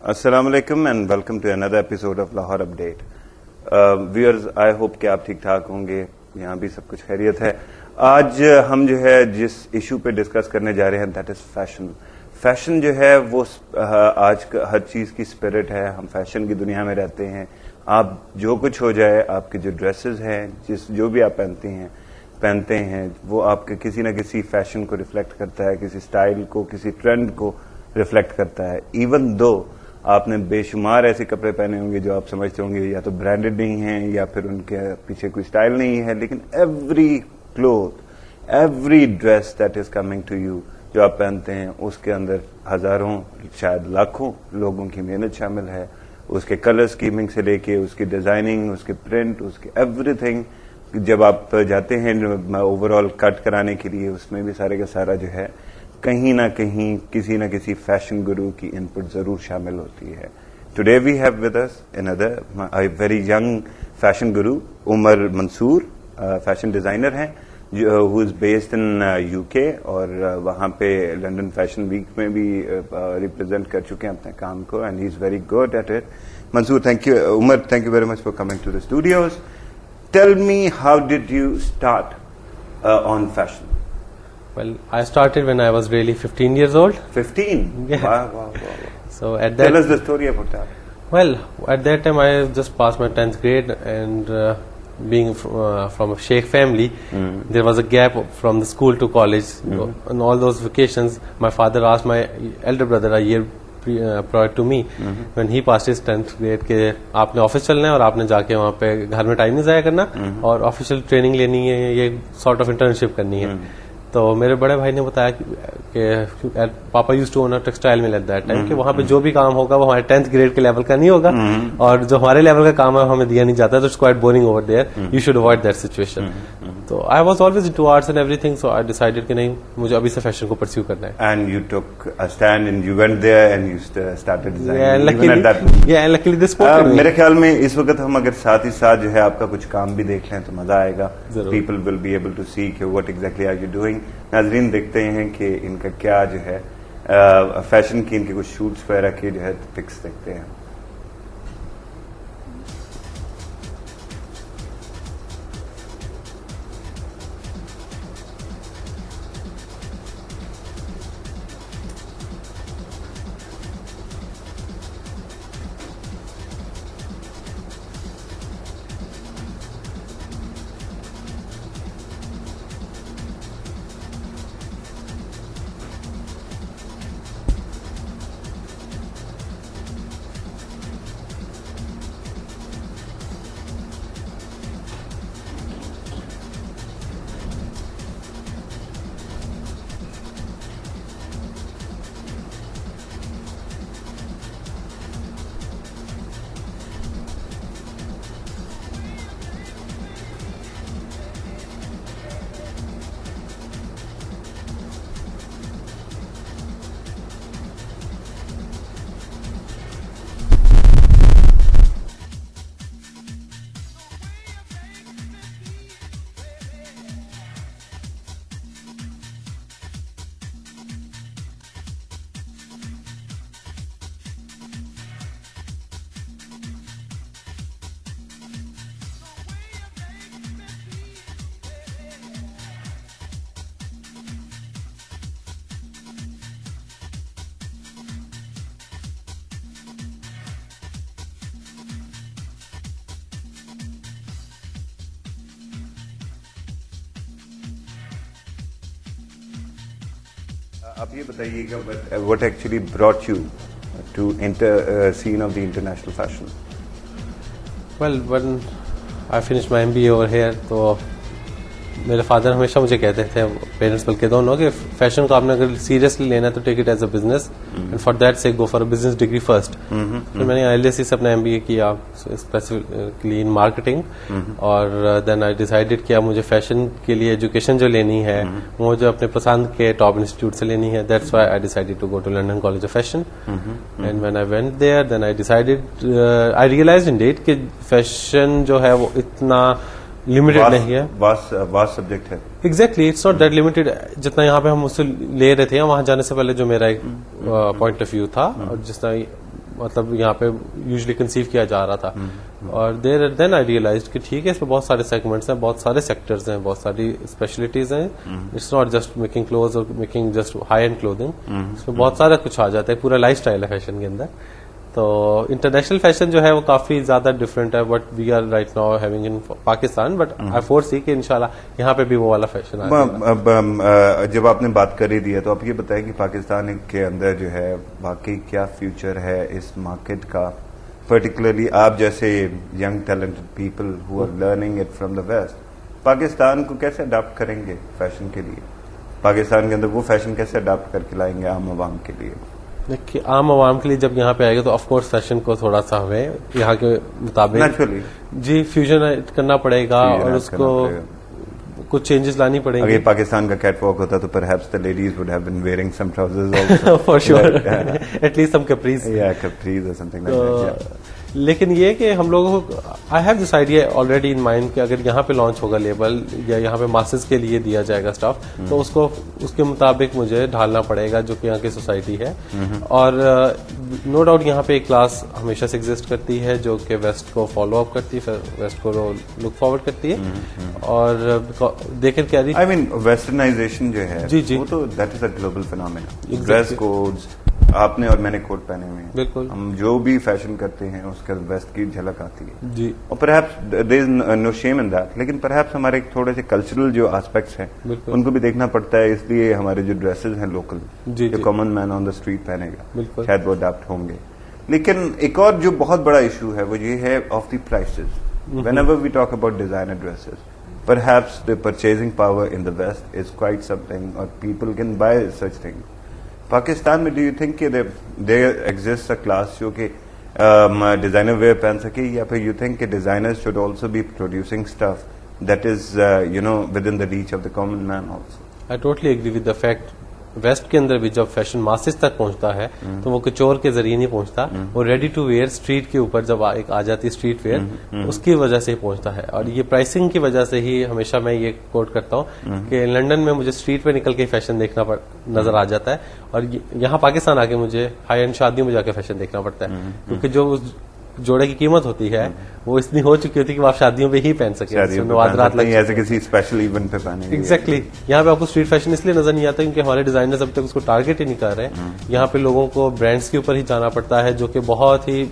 अस्सलाम वालेकुम and welcome to another episode of Lahore update. Viewers, I hope कि आप ठीक ठाक होंगे, यहाँ भी सब कुछ खैरियत है। आज हम जो है जिस इशू पे डिस्कस करने जा रहे हैं दैट इज फैशन। फैशन जो है वो आज हर चीज की स्पिरिट है। हम फैशन की दुनिया में रहते हैं। आप जो कुछ हो जाए, आपके जो ड्रेसेस हैं, जो भी आप पहनते हैं वो आपके किसी न किसी फैशन को रिफ्लेक्ट करता है, किसी स्टाइल को, किसी ट्रेंड को रिफ्लेक्ट करता है। इवन दो आपने बेशुमार ऐसे कपड़े पहने होंगे जो आप समझते होंगे या तो ब्रांडेड नहीं हैं या फिर उनके पीछे कोई स्टाइल नहीं है, लेकिन every cloth, every dress that is coming to you जो आप पहनते हैं उसके अंदर हजारों शायद लाखों लोगों की मेहनत शामिल है। उसके कलर स्कीमिंग से लेके उसकी डिजाइनिंग, उसके प्रिंट, उसके एवरीथिंग। जब आप जाते हैं ओवरऑल कट कराने के लिए, उसमें भी सारे का सारा जो है कहीं ना कहीं किसी न किसी फैशन गुरु की इनपुट जरूर शामिल होती है। Today we have with us another a very young fashion guru, Umar Mansoor, fashion designer हैं who is based in UK और वहां पे लंदन फैशन वीक में भी रिप्रेजेंट कर चुके हैं अपने काम को and he is very good at it. Mansoor, thank you. Umar, thank you very much for coming to the studios. Tell me, how did you start on fashion? Well, I started when I was really 15 years old. 15? Yeah. Wow. So at that, tell us the story about that. Well, at that time I just passed my 10th grade, and being from a sheikh family, there was a gap from the school to college. On all those vacations, my father asked my elder brother a year prior to me, when he passed his 10th grade, के आपने office चलना है और आपने जाके वहाँ पे घर में टाइम नहीं जाया करना और ऑफिशियल ट्रेनिंग लेनी है, ये सॉर्ट ऑफ इंटर्नशिप करनी है। तो मेरे बड़े भाई ने बताया कि पापा used to own a textile mill at that time, कि वहाँ पे जो भी काम होगा वो हमारे 10th ग्रेड के लेवल का नहीं होगा और जो हमारे लेवल का काम है हमें दिया नहीं जाता, तो it's quite boring over there, you should avoid that situation. तो I was always into arts and everything, so I decided कि नहीं, मुझे अभी से फैशन को परस्यू करना है। And you took a stand and you went there and you started designing. Luckily this sport मेरे ख्याल में इस वक्त हम अगर साथ ही साथ जो है आपका कुछ काम भी देख लें तो मजा आएगा। People will be able to see कि what exactly are you doing. नाज़रीन, देखते हैं कि इनका क्या जो है फैशन की इनके कुछ शूट्स वगैरह की जो है पिक्स देखते हैं। आप ये बताइएगा, what actually brought you to enter scene of the international fashion? Well, when I finish my MBA over here, तो मेरे फादर हमेशा मुझे कहते थे, पेरेंट्स बल्कि दोनों, कि फैशन को आपने अगर सीरियसली लेना है तो take it as a business and for that से go for a business degree first. फिर मैंने आईएलएससी से अपना एमबीए किया स्पेसिफिकली इन मार्केटिंग, और देन आई डिसाइडेड कि अब मुझे फैशन के लिए एजुकेशन जो लेनी है वो मुझे अपने पसंद के टॉप इंस्टीट्यूट से लेनी है। That's why I decided to go to London College of Fashion, and when I went there then I decided, I realized indeed कि फैशन जो है वो इतना लिमिटेड नहीं है, वास्ट सब्जेक्ट है। Exactly, it's not that limited जितना यहाँ पे हम उससे ले रहे थे। वहां जाने से पहले जो मेरा एक पॉइंट ऑफ व्यू था, और जिस तरह मतलब यहाँ पे यूजुअली कंसीव किया जा रहा था। और देन आई रियलाइज्ड कि ठीक है, इसमें बहुत सारे सेगमेंट्स हैं, बहुत सारे सेक्टर्स हैं, बहुत सारी स्पेशलिटीज हैं। It's not just making clothes और making just high end clothing, इसमें बहुत सारा कुछ आ जाता है, पूरा लाइफ स्टाइल है फैशन के अंदर। तो इंटरनेशनल फैशन जो है वो काफी ज्यादा डिफरेंट है, but we are right now having in Pakistan, but I foresee कि इंशाल्लाह यहाँ पे भी वो वाला फैशन आ जाएगा। अब जब आपने बात कर ही दिया तो आप ये बताएं कि पाकिस्तान के अंदर जो है बाकी क्या फ्यूचर है इस मार्केट का, पर्टिकुलरली आप जैसे young talented people who are learning it from the west, Pakistan को कैसे अडॉप्ट करेंगे फैशन के लिए, पाकिस्तान के अंदर वो फैशन कैसे अडॉप्ट करके लाएंगे आम आवाम के लिए? देखिए, आम आवाम के लिए जब यहाँ पे आएगा तो ऑफकोर्स फैशन को थोड़ा सा हमें यहाँ के मुताबिक नेचुरली जी फ्यूजन करना पड़ेगा और उसको कुछ चेंजेस लानी पड़ेंगी। अगर पाकिस्तान का कैटवॉक होता तो perhaps the ladies would have been wearing some trousers also for sure, at least some capris capris और समथिंग लाइक दैट। लेकिन ये कि हम लोगों को I have this idea already in mind कि अगर यहाँ पे लॉन्च होगा लेबल या यहाँ पे मासेस के लिए दिया जाएगा स्टफ, तो उसको उसके मुताबिक मुझे ढालना पड़ेगा जो कि यहाँ की सोसाइटी है। और नो डाउट यहाँ पे एक क्लास हमेशा से एग्जिस्ट करती है जो कि वेस्ट को फॉलो अप करती है, वेस्ट को लुक फॉरवर्ड करती है। और देखें क्या आई मीन वेस्टर्नाइजेशन जो है जी जी वो तो that is a global phenomena. Dress codes आपने और मैंने कोट पहने हुए हैं, बिल्कुल हम जो भी फैशन करते हैं उसके वेस्ट की झलक आती है जी। और perhaps there is no shame in that, लेकिन परहैप्स हमारे थोड़े से कल्चरल जो एस्पेक्ट्स हैं उनको भी देखना पड़ता है, इसलिए हमारे जो ड्रेसेस हैं लोकल जो common man on the street पहनेगा शायद वो अडॉप्ट होंगे। लेकिन एक और जो बहुत बड़ा इशू है वो ये है of the prices. Whenever we talk about designer dresses, perhaps the purchasing power in the West is quite something, or people can buy such things. Pakistan में do you think कि there exists a class जो कि designer wear पहन सके, या फिर you think कि designers should also be producing stuff that is within the reach of the common man also? I totally agree with the fact west के अंदर भी जब फैशन मासेस तक पहुंचता है तो वो कचोर के जरिए नहीं पहुंचता, वो रेडी टू वेयर स्ट्रीट के ऊपर जब एक आ जाती है स्ट्रीट वेयर उसकी वजह से ही पहुंचता है। और ये प्राइसिंग की वजह से ही हमेशा मैं ये कोट करता हूँ कि लंदन में मुझे स्ट्रीट पे निकल के फैशन देखना नजर आ जाता है और यहाँ पाकिस्तान आके मुझे हाई एंड शादियों में जाके फैशन देखना पड़ता है, क्योंकि जो जोड़े की कीमत होती है वो इतनी हो चुकी होती है कि आप शादियों में ही पहन सके, ऐसे किसी स्पेशल इवेंट पे पहने। एग्जैक्टली यहाँ पे आपको स्ट्रीट फैशन इसलिए नजर नहीं आता क्योंकि हमारे डिजाइनर्स अब तक उसको टारगेट ही नहीं कर रहे। यहाँ पे लोगों को ब्रांड्स के ऊपर ही जाना पड़ता है जो कि बहुत ही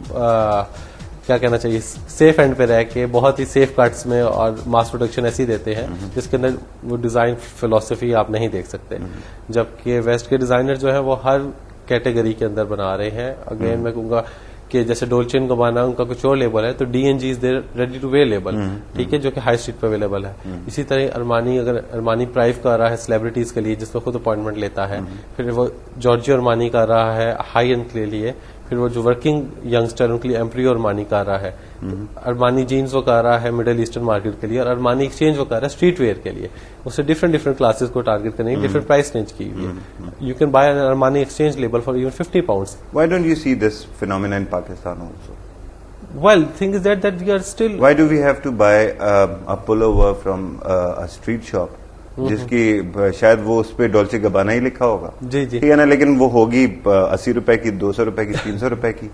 क्या कहना चाहिए सेफ एंड पे रह के बहुत ही सेफ कट्स में और मास प्रोडक्शन ऐसी देते हैं जिसके अंदर वो डिजाइन फिलोसफी आप नहीं देख सकते। जबकि वेस्ट के डिजाइनर जो है वो हर कैटेगरी के अंदर बना रहे हैं। अगेन मैं कहूँगा कि जैसे डोल्चे एंड गबाना उनका कुछ और लेबल है तो DNG is there ready to wear label, ठीक है, जो कि हाई स्ट्रीट पर अवेलेबल है। इसी तरह अरमानी, अगर अरमानी प्राइव कर रहा है सेलिब्रिटीज के लिए जिसमें खुद अपॉइंटमेंट लेता है, फिर वो जॉर्जियो अरमानी कर रहा है हाई एंड के लिए, फिर वो जो वर्किंग यंगस्टर उनके लिए एम्प्रियो अरमानी कर रहा है, अरमानी जीन्स वो कर रहा है मिडिल ईस्टर्न मार्केट के लिए, और अरमानी एक्सचेंज वो कर रहा है स्ट्रीट वेयर के लिए। उससे डिफरेंट क्लासेस को टारगेट करने की डिफरेंट प्राइस रेंज की हुई है। You can buy an Armani Exchange label for even £50। Why don't you see this phenomenon in Pakistan also? Well, thing is that we are still. Why do we have to buy a pullover from a street shop? जिसकी शायद वो उस पर Dolce गबाना ही लिखा होगा, जी जी, ठीक है ना, लेकिन वो होगी 80 रुपए की, 200 रुपए की, 300 रुपए की।